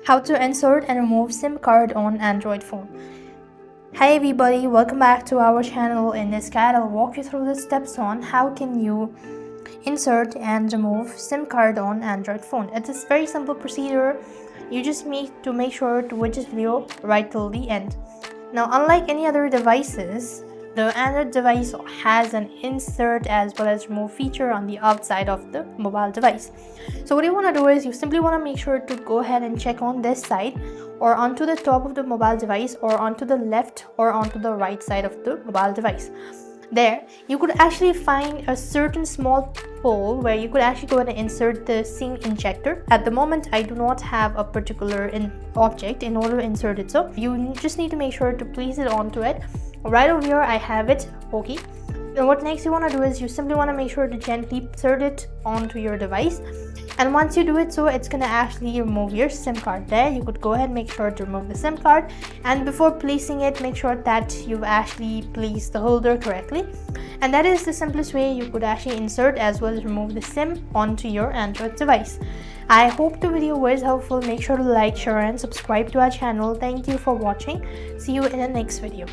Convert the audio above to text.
How to insert and remove SIM card on Android phone. Hi everybody, welcome back to our channel. In this guide I'll walk you through the steps on how can you insert and remove SIM card on Android phone. It's a very simple procedure. You just need to make sure to watch this video right till the end. Now, unlike any other devices, the Android device has an insert as well as remove feature on the outside of the mobile device. So what you want to do is you simply want to make sure to go ahead and check on this side or onto the top of the mobile device or onto the left or onto the right side of the mobile device. There you could actually find a certain small hole where you could actually go ahead and insert the SIM ejector. At the moment I do not have a particular object in order to insert it, so you just need to make sure to place it onto it. Right over here I have it. Okay, then what next you want to do is you simply want to make sure to gently insert it onto your device, and once you do it, so it's gonna actually remove your SIM card. There you could go ahead and make sure to remove the SIM card, and before placing it make sure that you've actually placed the holder correctly. And that is the simplest way you could actually insert as well as remove the SIM onto your Android device. I hope the video was helpful. Make sure to like, share and subscribe to our channel. Thank you for watching. See you in the next video.